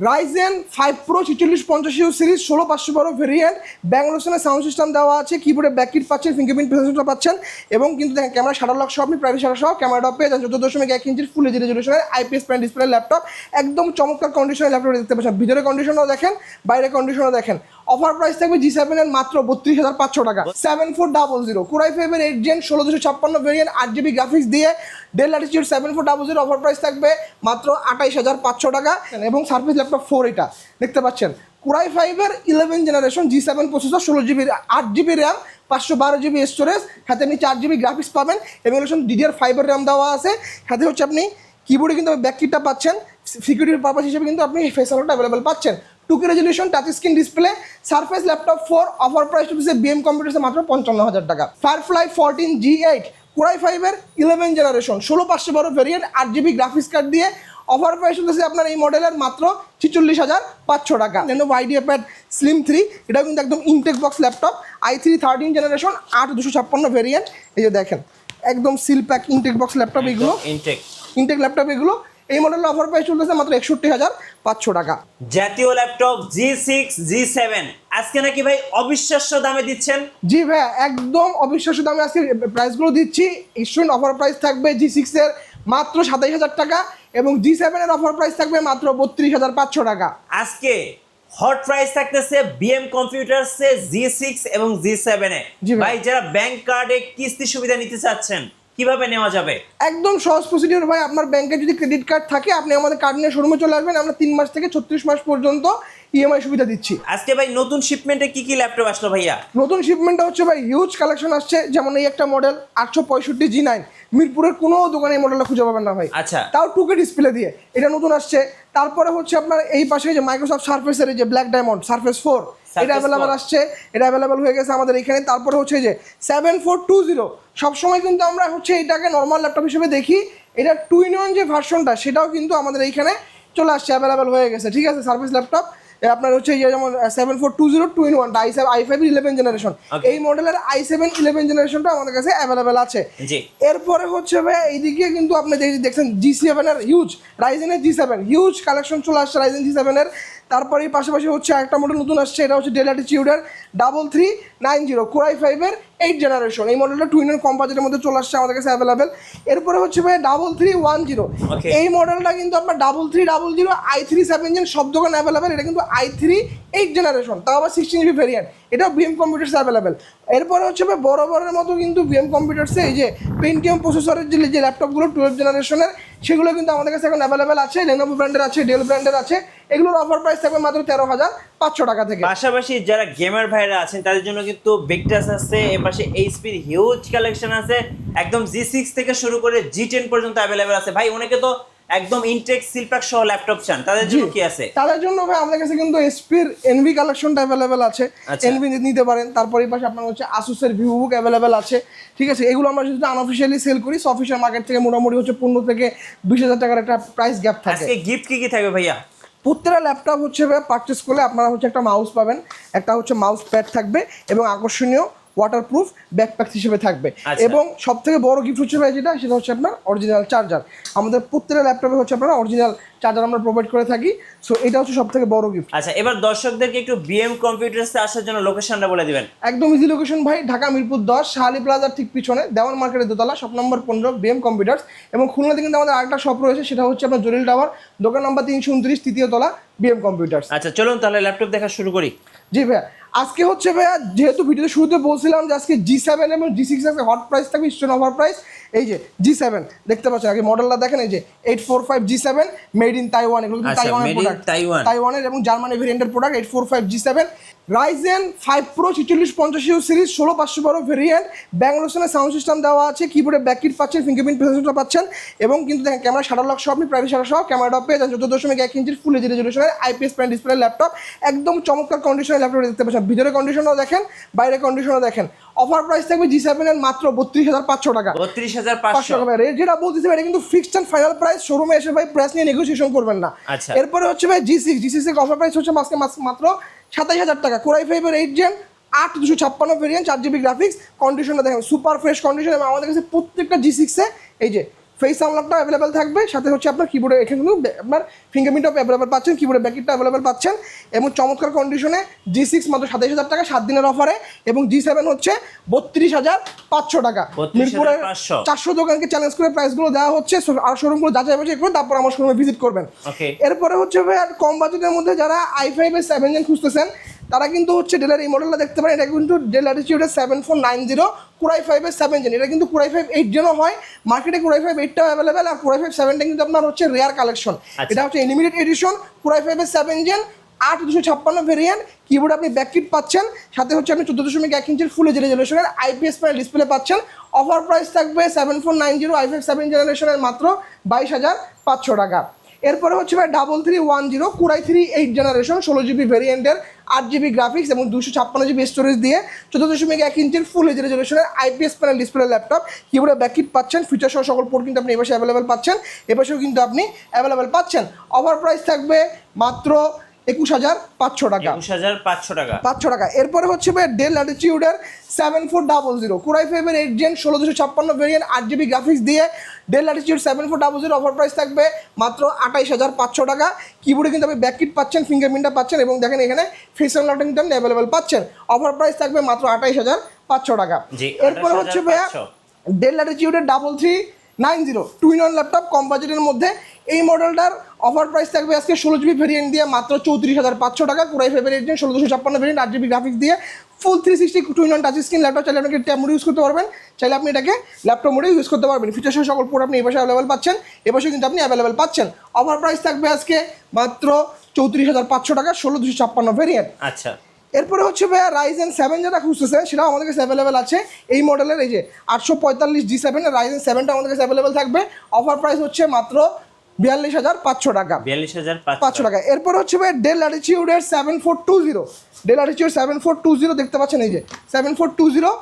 Ryzen 5 pro 4650 series 16512 variant ব্যাঙ্গলোসনের sound system দেওয়া আছে, কিবোর্ডে ব্যাককিট পাচ্ছেন, ফিঙ্গারপ্রিন্ট সেন্সরটা পাচ্ছেন এবং কিন্তু দেখেন ক্যামেরা শাটার লক সহ আপনি প্রাইভেট শাটার সহ ক্যামেরাটা পেয়ে যান 14.1 ইঞ্চির ফুল এইচডি রেজলিউশনের আইপিএস প্যান ডিসপ্লে ল্যাপটপ। একদম চমৎকার কন্ডিশনের ল্যাপটপ দেখতে পাচ্ছেন, ভিতরে কন্ডিশনও দেখেন, বাইরে কন্ডিশনও দেখেন। অফার প্রাইস থাকবে G7 এর মাত্র 32,500 টাকা। 7400 কোরাই 5 এর 8 জেন 1656 ভেরিয়েন্ট 8GB গ্রাফিক্স দিয়ে ডেল ল্যাটিটিউড 7400 অফার প্রাইস থাকবে মাত্র 28,500 টাকা। এবং সারফেস ল্যাপটপ 4 এটা দেখতে পাচ্ছেন কোরাই 5 এর 11 generation G7 processor 16GB 8GB RAM 512GB storage, সাথে আপনি 4GB গ্রাফিক্স পাবেন এবং DDR5 এর র্যাম দেওয়া আছে। সাথে হচ্ছে আপনি কিবোর্ডে কিন্তু ব্যাককিটটা পাচ্ছেন, সিকিউরিটির পারপাস হিসেবে কিন্তু আপনি ফেস আনলকটা অ্যাভেলেবল পাচ্ছেন। 2K resolution touch screen display, surface laptop 4 offer price হচ্ছে বিএম কম্পিউটার্সে মাত্র 55,000 টাকা। ফায়ারফ্লাই 14 G8 কোরাই 5 এর 11 generation 16512 variant 8GB graphics card দিয়ে অফার প্রাইস হচ্ছে আপনার এই মডেলের মাত্র 46,500 টাকা। Lenovo IdeaPad Slim 3 এটা কিন্তু একদম intact box laptop, i3 13 generation 8256 variant. এই যে দেখেন একদম seal pack intact box laptop, এগুলো ইনটেক ল্যাপটপ এগুলো। এই মডেলের অফার প্রাইস চলতেছে মাত্র 61,500 টাকা। জাতীয় ল্যাপটপ G6 G7 আজকে নাকি ভাই অবিশ্বাস্য দামে দিচ্ছেন? জি ভাই, একদম অবিশ্বাস্য দামে আজকে প্রাইসগুলো দিচ্ছি। স্টুডেন্ট অফার প্রাইস থাকবে G6 এর মাত্র 27,000 টাকা এবং G7 এর অফার প্রাইস থাকবে মাত্র 32,500 টাকা। আজকে হট প্রাইস থাকতেছে বিএম কম্পিউটারসে G6 এবং G7 এ। ভাই যারা ব্যাংক কার্ডে কিস্তি সুবিধা নিতে চাচ্ছেন কিভাবে নেওয়া যাবে? একদম সহজ প্রসিডিউর ভাই। আপনার ব্যাংকে যদি ক্রেডিট কার্ড থাকে আপনি আমাদের কার্ড নিয়ে শোরুমে চলে আসবেন, আমরা 3 মাস থেকে 36 মাস পর্যন্ত ইএমআই সুবিধা দিচ্ছি। আজকে ভাই নতুন শিপমেন্টে কি কি ল্যাপটপ আসলো ভাইয়া? নতুন শিপমেন্টটা হচ্ছে ভাই হিউজ কালেকশন আসছে, যেমন এই একটা মডেল 865 G9, মিরপুরের কোনো দোকানে এই মডেলটা খুঁজে পাবেন না ভাই। আচ্ছা, তাও 2K ডিসপ্লে দিয়ে, এটা নতুন আসছে। তারপরে হচ্ছে আপনার এই পাশে যে মাইক্রোসফট সারফেসের যে ব্ল্যাক ডায়মন্ড সারফেস 4 এটা অ্যাভেলেবেল আসছে, এটা অ্যাভেলেবেল হয়ে গেছে আমাদের এখানে। তারপরে হচ্ছে যে 7420 সবসময় কিন্তু আমরা হচ্ছে এটাকে নর্মাল ল্যাপটপ হিসেবে দেখি, এটা 2-in-1 যে ভার্সনটা সেটাও কিন্তু আমাদের এইখানে চলে আসছে, অ্যাভেলেবেল হয়ে গেছে। ঠিক আছে, সার্ভিস ল্যাপটপ আপনার হচ্ছে যেমন 7420 2-in-1 i5 11 জেনারেশন, এই মডেলের i7 11 জেনারেশনটা আমাদের কাছে অ্যাভেলেবেল আছে। এরপরে হচ্ছে ভাই এইদিকে কিন্তু আপনি দেখছেন G7 এর হিউজ, রাইজেনের G7 হিউজ কালেকশন চলে আসছে রাইজেন G7 এর। তারপরে পাশাপাশি হচ্ছে একটা মডেল নতুন আসছে, এটা হচ্ছে ডেল ল্যাটিটিউডের 3390 কোরাই 5 এর 8 জেনারেশন। এই মডেলটা টুইন কম্পোজিটের মধ্যে চলে আসছে আমাদের কাছে অ্যাভেলেবেল। এরপরে হচ্ছে ভাই 3310, এই মডেলটা কিন্তু আপনার 3300 i3 7 জেন সব দোকানে অ্যাভেলেবেল। এটা কিন্তু i3 8 জেনারেশন, তাও আবার 16GB ভেরিয়েন্ট, এটাও বিএম কম্পিউটার্স অ্যাভেলেবেল। এরপরে হচ্ছে ভাই বরাবরের মতো কিন্তু বিএম কম্পিউটার্সে এই যে পেন্টিয়াম প্রসেসরের যে ল্যাপটপগুলো 12 জেনারেশনের সেগুলো কিন্তু আমাদের কাছে এখন অ্যাভেলেবেল আছে। লেনোভো ব্র্যান্ডের আছে, ডেল ব্র্যান্ডের আছে। এগুলোর অফার প্রাইস থাকবে মাত্র 13,500 টাকা থেকে। পাশাপাশি যারা গেমার ভাইরা আছেন তাদের জন্য কিন্তু ভিক্টাস আছে, এপাশে এইচপির হিউজ কালেকশন আছে, একদম G6 থেকে শুরু করে G10 পর্যন্ত অ্যাভেলেবেল আছে। ভাই অনেকে তো একদম ইনটেক সিলপ্যাক সহ ল্যাপটপ চান, তাদের জন্য কি আছে? তাদের জন্য ভাই আমাদের কাছে কিন্তু এসপির এনভি কালেকশনটা অ্যাভেলেবেল আছে, এনভি নিতে পারেন। তারপরে এই পাশে আপনার হচ্ছে আসুসের ভিভোবুক অ্যাভেলেবেল আছে। ঠিক আছে, এগুলো আমরা যদি আনঅফিশিয়ালি সেল করি, অফিসিয়াল মার্কেট থেকে মোটামুটি হচ্ছে 15 থেকে 20,000 টাকার একটা প্রাইস গ্যাপ থাকে। আজকে গিফট কি কি থাকবে ভাইয়া? প্রত্যেকটা ল্যাপটপ হচ্ছে পারচেস করলে আপনারা হচ্ছে একটা মাউস পাবেন, একটা হচ্ছে মাউস প্যাড থাকবে এবং আকর্ষণীয় ওয়াটারপ্রুফ ব্যাকপ্যাক হিসেবে থাকবে। এবং সব থেকে বড় গিফট হচ্ছে ভাই যেটা, সেটা হচ্ছে আপনার অরিজিনাল চার্জার। আমাদের প্রত্যেকটা ল্যাপটপে হচ্ছে আপনারা অরিজিনাল চার্জার আমরা প্রোভাইড করে থাকি। সো এটা হচ্ছে সব থেকে বড় গিফট। আচ্ছা, এবার দর্শকদেরকে একটু বিএম কম্পিউটার্সে আসার জন্য লোকেশনটা বলে দিবেন। একদম ইজি লোকেশন ভাই, ঢাকা মিরপুর 10 শাহালি প্লাজার ঠিক পিছনে দেওয়ান মার্কেটের দোতলা, শপ নম্বর 15 বিএম কম্পিউটার্স। এবং খুলনাতে কিন্তু আমাদের আরেকটা শপ রয়েছে, সেটা হচ্ছে আপনার জলিল টাওয়ার, দোকান নম্বর 329 তৃতীয় তলা, বিএম কম্পিউটার্স। আচ্ছা চলুন তাহলে ল্যাপটপ দেখা শুরু করি। জি ভাইয়া, আজকে হচ্ছে ভাইয়া যেহেতু ভিডিওতে শুরুতে বলছিলাম যে আজকে G7 এবং G6 এর হট প্রাইস থাকবে, স্টুডেন্ট অফার প্রাইস। এই যে G7 দেখতে পাচ্ছেন, আগে মডেলটা দেখেন, এই যে 845 G7 মেড ইন তাইওয়ান, এগুলো কিন্তু তাইওয়ানের প্রোডাক্ট, তাইওয়ানের এবং জার্মানি ভেরিয়েন্টের product. 845 G7 Ryzen 5 pro 4650 series 16512 variant ব্যাঙ্গলোসনের সাউন্ড সিস্টেম দেওয়া আছে, কিবোর্ডে ব্যাককিট পাচ্ছেন, ফিঙ্গারপ্রিন্ট সেন্সরটা পাচ্ছেন এবং কিন্তু দেখেন ক্যামেরা শাটার লক সহ আপনি প্রাইভেট শাটার সহ ক্যামেরাটা পেয়ে যান 14.1 ইঞ্চির ফুল এইচডি রেজলিউশনের আইপিএস প্যান ডিসপ্লে ল্যাপটপ। একদম চমৎকার কন্ডিশনের ল্যাপটপ দেখতে পাচ্ছেন, ভিতরে কন্ডিশনও দেখেন, বাইরে কন্ডিশনও দেখেন। অফার প্রাইস থাকবে G7 এর মাত্র 32,500 টাকা। 32,500 টাকা। রেট যেটা বলতেছি এটা কিন্তু ফিক্সড এন্ড ফাইনাল প্রাইস, শোরুমে এসে ভাই প্রাইস নিয়ে নেগোসিয়েশন করবেন না। এরপরে হচ্ছে ভাই G6 এর অফার প্রাইস হচ্ছে মাত্র 27,000 টাকা। কোরাই 5 এর 8 জেন 8256 ভেরিয়েন্ট 4GB গ্রাফিক্স, কন্ডিশনটা দেখেন সুপার ফ্রেশ কন্ডিশন। এবং আমাদের কাছে প্রত্যেকটা G6 এ এই যে ফেস আনলকটা অ্যাভেলেবেল থাকবে, সাথে হচ্ছে আপনার কিবোর্ডে এখানে কিন্তু আপনার ফিঙ্গারপ্রিন্টও অ্যাভেলেবেল পাচ্ছেন, কিবোর্ডে ব্যাকেটটা অ্যাভেলেবেল পাচ্ছেন এবং চমৎকার কন্ডিশনে G6 মাত্র 27,000 টাকা 7 দিনের অফারে এবং G7 হচ্ছে 32,500 টাকা। 32,500 মিরপুরের 400 দোকানকে চ্যালেঞ্জ করে প্রাইসগুলো দেওয়া হচ্ছে, আর শোরুমগুলো যাচাই বাছাই করে তারপর আমার শোরুমে ভিজিট করবেন। ওকে, এরপরে হচ্ছে ভাই আর কম বাজেটের মধ্যে যারা i5 এর 7 জেন খুঁজতেছেন তারা কিন্তু হচ্ছে ডেলের এই মডেলটা দেখতে পারেন। এটা কিন্তু ডেল ল্যাটিটিউডের 7490 Core i5 এর 7 জেন। এটা কিন্তু Core i5 8 জেনও হয়, মার্কেটে Core i5 8টাও অ্যাভেলেবেল, আর Core i5 7টা কিন্তু আপনার হচ্ছে রেয়ার কালেকশন। এটা হচ্ছে লিমিটেড এডিশন Core i5 এর 7 জেন 8256 ভেরিয়েন্ট। কিবোর্ডে আপনি ব্যাককিট পাচ্ছেন, সাথে হচ্ছে আপনি 14.1 ইঞ্চির ফুল এইচডি রেজোলিউশনের IPS প্যানেল ডিসপ্লে পাচ্ছেন। অফার প্রাইস থাকবে 7490 i5 7 জেনারেশনের মাত্র 22,500 টাকা। এরপরে হচ্ছে ভাই 3310 Core i3 8 জেনারেশন 16GB ভেরিয়েন্টের 8GB গ্রাফিক্স এবং 256GB স্টোরেজ দিয়ে 14.1 ইঞ্চির ফুল এইচডি রেজোলিউশনের IPS প্যানেল ডিসপ্লে ল্যাপটপ। কিবোর্ডে ব্যাককিট পাচ্ছেন, ফিচার সহ সকল পোর্ট কিন্তু আপনি এপাশে অ্যাভেলেবেল পাচ্ছেন, এপাশেও কিন্তু আপনি অ্যাভেলেবেল পাচ্ছেন। অফার প্রাইস থাকবে মাত্র 21,500 টাকা। 21,500 টাকা। 500 টাকা। এরপরে হচ্ছে ভাই ডেল ল্যাটিটিউডের 7400 Core i5 এর 8 জেন 1656 ভেরিয়েন্ট 8GB গ্রাফিক্স দিয়ে ডেল ল্যাটিটিউড 7400 অফার প্রাইস থাকবে মাত্র 28,500 টাকা। কিবোর্ডে কিন্তু আপনি ব্যাককিট পাচ্ছেন, ফিঙ্গারপ্রিন্টটা পাচ্ছেন এবং দেখেন এখানে ফেস আনলকটা কিন্তু আপনি অ্যাভেলেবেল পাচ্ছেন। অফার প্রাইস থাকবে মাত্র 28,500 টাকা। এরপরে হচ্ছে ভাইয়া ডেল ল্যাটিটিউডের 3390 2-in-1 ল্যাপটপ কম বাজেটের মধ্যে। এই মডেলটার অফার প্রাইস থাকবে আজকে 16GB ভেরিয়েন্ট দিয়ে মাত্র 34,500 টাকা। Core i5 এর 8 জেন 1656 ভেরিয়েন্ট 8GB গ্রাফিক্স দিয়ে ফুল 360 2-in-1 টাচ স্ক্রিন ল্যাপটপ। চাইলে আপনি ট্যাব মোড ইউজ করতে পারবেন, চাইলে আপনি এটাকে ল্যাপটপ মোডে ইউজ করতে পারবেন। ফিচার সহ সকল পোর্ট আপনি এই পাশে অ্যাভেলেবেল পাচ্ছেন, এ পাশে কিন্তু আপনি অ্যাভেলেবেল পাচ্ছেন। অফার প্রাইস থাকবে আজকে মাত্র 34,500 টাকা 1656 ভেরিয়েন্ট। আচ্ছা, এরপরে হচ্ছে ভাইয়া Ryzen 7 যেটা খুঁজতেছেন সেটাও আমাদের কাছে অ্যাভেলেবেল আছে। এই মডেলের এই যে 845 G7 এর Ryzen 7টা আমাদের কাছে অ্যাভেলেবেল থাকবে। অফার প্রাইস হচ্ছে মাত্র 42,500 টাকা। 42,500 টাকা। এরপর হচ্ছে ভাই ডেল ল্যাটিটিউডের 7420 ডেল ল্যাটিটিউড 7420 দেখতে পাচ্ছেন, এই যে 7420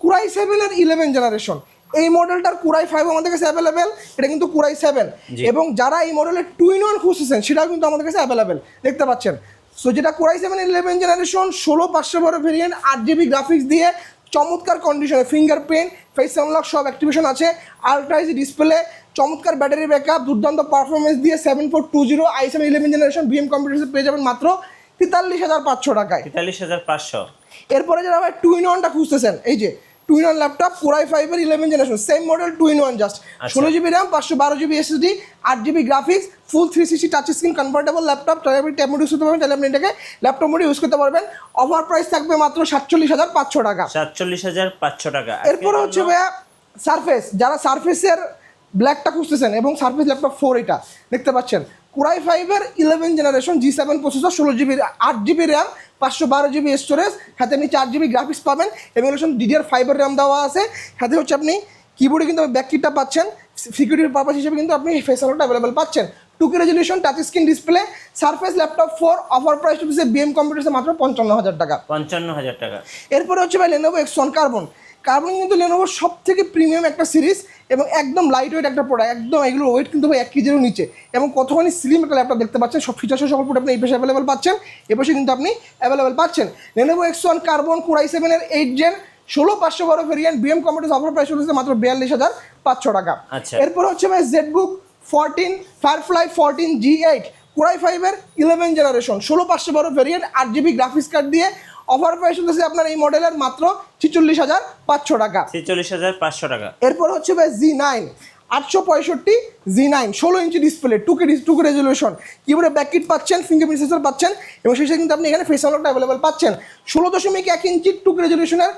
Core i7 এর 11 জেনারেশন। এই মডেলটার Core i5 আমাদের কাছে অ্যাভেলেবেল, এটা কিন্তু Core i7 এবং যারা এই মডেলের 2-in-1 খুঁজতেছেন সেটাও কিন্তু আমাদের কাছে অ্যাভেলেবেল দেখতে পাচ্ছেন। সো যেটা Core i7 11 generation 16512 variant 8GB graphics দিয়ে চমৎকার কন্ডিশনে ফিঙ্গারপ্রিন্ট ফেস আনলক সব অ্যাক্টিভেশন আছে, আলট্রা এইচডি ডিসপ্লে, চমৎকার ব্যাটারি ব্যাকআপ, দুর্দান্ত পারফরমেন্স দিয়ে 7420 i7 11 জেনারেশন VM কম্পিউটারসে পেয়ে যাবেন মাত্র 43,500 টাকায়। 43,500। এরপরে যারা ভাই 2-in-1টা খুঁজতেছেন, এই যে 2-in-1 ল্যাপটপ Core i5 এর 11 generation same model 2-in-1 just 16GB RAM 512GB SSD 8GB graphics ফুল 360 টাচ স্ক্রিন কনভার্টেবল ল্যাপটপ। চাইলে আপনি ট্যাব মোড ইউজ করতে পারবেন, চাইলে আপনি এটাকে ল্যাপটপ মোডে ইউজ করতে পারবেন। অফার প্রাইস থাকবে মাত্র 47,500 টাকা। 47,500 টাকা। এরপরে হচ্ছে ভাইয়া সারফেস, যারা সারফেসের ব্ল্যাকটা খুঁজতেছেন এবং সারফেস ল্যাপটপ 4 এটা দেখতে পাচ্ছেন Core i5 এর 11 generation G7 processor 16GB 8GB RAM 512GB storage, সাথে আপনি 4GB গ্রাফিক্স পাবেন এবং DDR5 এর RAM দেওয়া আছে। সাথে হচ্ছে আপনি কিবোর্ডে কিন্তু ব্যাককিটটা পাচ্ছেন, সিকিউরিটির পারপাস হিসেবে কিন্তু আপনি ফেস আনলকটা অ্যাভেলেবেল পাচ্ছেন। 2K resolution touch screen display surface laptop 4 offer price হচ্ছে BM কম্পিউটারসে মাত্র 55,000 টাকা। 55,000 টাকা। এরপরে হচ্ছে ভাই Lenovo X1 কার্বন কিন্তু Lenovo সব থেকে প্রিমিয়াম একটা সিরিজ এবং একদম লাইট ওয়েট একটা প্রোডাক্ট, একদম এগুলো ওয়েট কিন্তু ভাই 1 কেজিরও নিচে এবং কতখানি স্লিম একটা ল্যাপটপ দেখতে পাচ্ছেন। সব ফিচার সকল প্রোডাক্ট আপনি এই পাশে অ্যাভেলেবেল পাচ্ছেন, এ পাশে কিন্তু আপনি অ্যাভেলেবেল পাচ্ছেন। Lenovo X1 carbon Core i7 এর 8 gen 16512 variant BM computer offer price হচ্ছে মাত্র 42,500 টাকা। এরপর হচ্ছে ভাই ZBook 14 Firefly 14 G8 Core i5 এর 11 generation 16512 variant 8GB graphics card দিয়ে অফার প্রাইস হচ্ছে আপনার এই মডেলের মাত্র 46,500 টাকা। 46,500 টাকা। এরপর হচ্ছে ভাই Z9 865 Z9 16 inch display 2K resolution, কিবোর্ডে ব্যাককিট পাচ্ছেন, ফিঙ্গারপ্রিন্ট সেন্সর পাচ্ছেন এবং শেষে কিন্তু আপনি এখানে ফেস আনলকটা অ্যাভেলেবেল পাচ্ছেন। 16.1 ইঞ্চি 2K রেজলিউশনের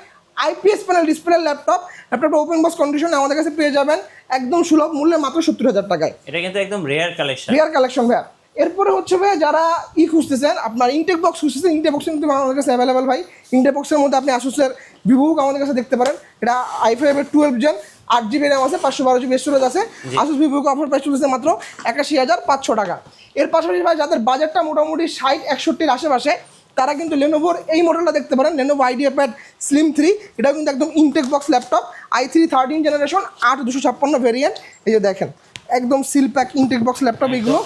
IPS প্যানেল ডিসপ্লে ল্যাপটপটা ওপেন বক্স কন্ডিশনে আমাদের কাছে পেয়ে যাবেন একদম সুলভ মূল্যে মাত্র 70,000 টাকায়। এটা কিন্তু একদম রেয়ার কালেকশন ভাইয়া। এরপরে হচ্ছে ভাই যারা খুঁজতেছেন আপনার ইনটেক বক্স খুঁজতেছেন, ইনটেক বক্স কিন্তু আমাদের কাছে অ্যাভেলেবেল ভাই। ইনটেক বক্সের মধ্যে আপনি আসুসের VivoBook আমাদের কাছে দেখতে পারেন, এটা i5 এর 12 জেন 8GB RAM আছে 512GB স্টোরেজ আছে। আসুস VivoBook অফার প্রাইস চলছে মাত্র 81,500 টাকা। এর পাশাপাশি ভাই যাদের বাজেটটা মোটামুটি 60-61 আশেপাশে তারা কিন্তু Lenovoর এই মডেলটা দেখতে পারেন, Lenovo IdeaPad Slim 3। এটা কিন্তু একদম intact box laptop i3 13 generation 8256 variant. এই যে দেখেন একদম seal pack intact box laptop, এগুলো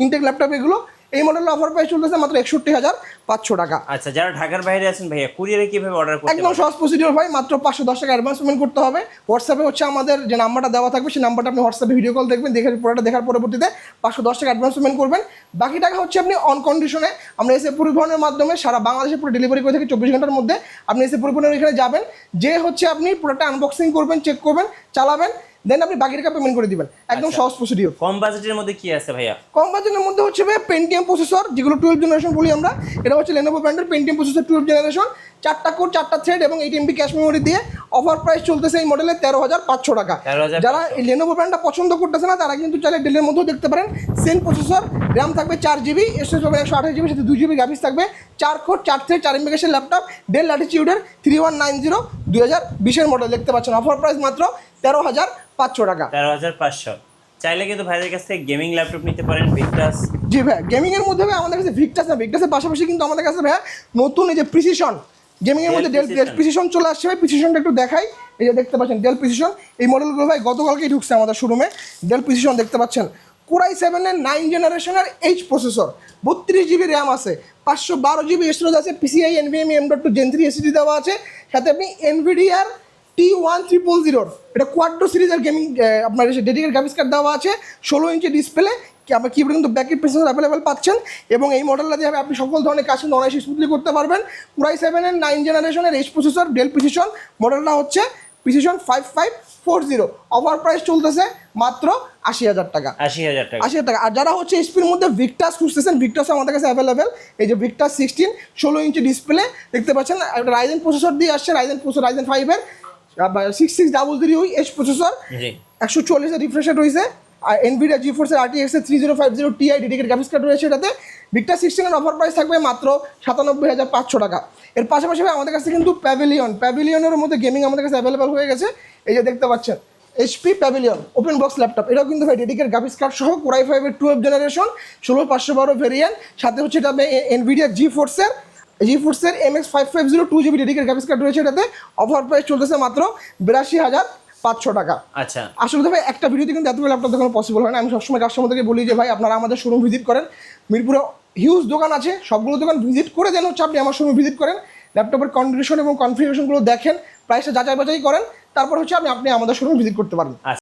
ইনটেক ল্যাপটপ এগুলো এই মডেলের অফার প্রাইস চলতেছে মাত্র 61,500 টাকা। আচ্ছা, যারা ঢাকার বাইরে আছেন ভাইয়া কুরিয়ারে কিভাবে অর্ডার করতে একদম সহজ প্রসিডিওর ভাই, মাত্র 510 টাকা অ্যাডভান্স পেমেন্ট করতে হবে। হোয়াটসঅ্যাপে হচ্ছে আমাদের যে নাম্বারটা দেওয়া থাকবে সেই নাম্বারটা আপনি হোয়াটসঅ্যাপে ভিডিও কল দেখবেন, দেখে পুরোটা দেখার পরবর্তীতে 510 টাকা অ্যাডভান্স পেমেন্ট করবেন। বাকি টাকা হচ্ছে আপনি অন কন্ডিশনে আমরা এসে পরিবহনের মাধ্যমে সারা বাংলাদেশে পুরো ডেলিভারি করে থাকি 24 ঘন্টার মধ্যে। আপনি এসে পরিবহনের এখানে যাবেন, যে হচ্ছে আপনি পুরোটা আনবক্সিং করবেন, চেক করবেন, চালাবেন, দেন আপনি বাকি টাকা পেমেন্ট করে দিবেন। একদম সহজ প্রসিডিওর। কম বাজেটের মধ্যে কি আছে ভাইয়া? কম বাজেটের মধ্যে হচ্ছে ভাই পেন্টিয়াম প্রসেসর, যেগুলো 12 জেনারেশন বলি আমরা। এটা হচ্ছে লেনোভো ব্র্যান্ডের পেন্টিয়াম প্রসেসর 12 জেনারেশন, 4টা কোর 4টা থ্রেড এবং 8 MB ক্যাশ মেমোরি দিয়ে। অফার প্রাইস চলতেছে এই মডেলে 13,500 টাকা। 13,500 যারা এই লেনোভো ব্র্যান্ডটা পছন্দ করতেছে না তারা কিন্তু চাইলে ডেলের মধ্যেও দেখতে পারেন। সেম প্রসেসর, র্যাম থাকবে 4GB, স্টোরেজ পাবেন 128GB, সাথে 2GB গ্রাফিক্স থাকবে, 4 কোর 4 থ্রেড 4 MB ক্যাশের ল্যাপটপ, ডেল ল্যাটিটিউডের 3190 2020 মডেল দেখতে পাচ্ছেন। অফার প্রাইস মাত্র 13,500 টাকা। 13,500। চাইলে কিন্তু ভাইদের কাছ থেকে গেমিং ল্যাপটপ নিতে পারেন ভিক্টাস। জি ভাই, গেমিং এর মধ্যে ভাই আমাদের কাছে ভিক্টাস না, ভিক্টাসের পাশাপাশি কিন্তু আমাদের কাছে ভাই নতুন এই যে প্রিসিশন গেমিং এর মধ্যে ডেল প্রিসিশন চলে আসছে ভাই। প্রিসিশনটা একটু দেখাই, এই যে দেখতে পাচ্ছেন ডেল প্রিসিশন। এই মডেলগুলো ভাই গতকালকেই ঢুকছে আমাদের শোরুমে। ডেল প্রিসিশন দেখতে পাচ্ছেন, কোরাই 7 এর 9 জেনারেশনের এইচ প্রসেসর, 32GB র্যাম আছে, 512GB স্টোরেজ আছে, PCI NVMe M.2 Gen 3 SSD দেওয়া আছে, সাথে আপনি NVIDIA T1300 এটা কোয়াড্রো সিরিজের গেমিং আপনার ডেডিকেটেড গ্রাফিক্স কার্ড দেওয়া আছে, 16 ইঞ্চি ডিসপ্লে, আপনার কিবোর্ডে কিন্তু ব্যাকেট প্রসেসর অ্যাভেলেবেল পাচ্ছেন। এবং এই মডেলটা দিয়ে আপনি সকল ধরনের কাজ কিন্তু অনায়াসে স্মুথলি করতে পারবেন। কোরাই 7 এর 9 জেনারেশনের এইচ প্রসেসর ডেল প্রিসিশন, মডেলটা হচ্ছে প্রিসিশন 5540। অফার প্রাইস চলতেছে মাত্র 80,000 টাকা। 80,000 টাকা। 80,000 টাকা। আর যারা হচ্ছে এসপির মধ্যে ভিক্টাস খুঁজতেছেন, ভিক্টাস আমাদের কাছে অ্যাভেলেবেল। এই যে ভিক্টাস 16 16 ইঞ্চি ডিসপ্লে দেখতে পাচ্ছেন, একটা রাইজেন প্রসেসর দিয়ে আসছে, রাইজেন 5 এর 6600 এইচ প্রসেসর, জি 140 এর রিফ্রেশ রেট রয়েছে। আর NVIDIA GeForce RTX 3050 Ti dedicated graphics card রয়েছে এটাতে। ভিক্টাস 16 এর অফার প্রাইস থাকবে মাত্র 97,500 টাকা। এর পাশাপাশি আমাদের কাছে কিন্তু প্যাভিলিয়নের মধ্যে গেমিং আমাদের কাছে অ্যাভেলেবেল হয়ে গেছে। এই যে দেখতে পাচ্ছেন HP pavilion open box laptop, এটাও কিন্তু ভাই ডেডিকেটেড গ্রাফিক্স কার্ড সহ কোরাই 5 এর 12 জেনারেশন 16512 ভেরিয়েন্ট, সাথে হচ্ছে এটা NVIDIA GeForce এর MX 550 2GB dedicated graphics card রয়েছে এটাতে। অফার প্রাইস চলতেছে মাত্র 82,500 টাকা। আচ্ছা, আসলে ভাই একটা ভিডিওতে কিন্তু এতগুলো ল্যাপটপ দেখানো পসিবল হয় না। আমি সবসময় কাস্টমারদেরকে বলি যে ভাই আপনারা আমাদের শোরুম ভিজিট করেন, মিরপুরে হিউজ দোকান আছে, সবগুলো দোকান ভিজিট করে দেন হচ্ছে আপনি আমার শোরুম ভিজিট করেন, ল্যাপটপের কন্ডিশন এবং কনফিগারেশনগুলো দেখেন, প্রাইসটা যাচাই বাছাই করেন, তারপর হচ্ছে আপনি আমাদের শোরুম ভিজিট করতে পারেন।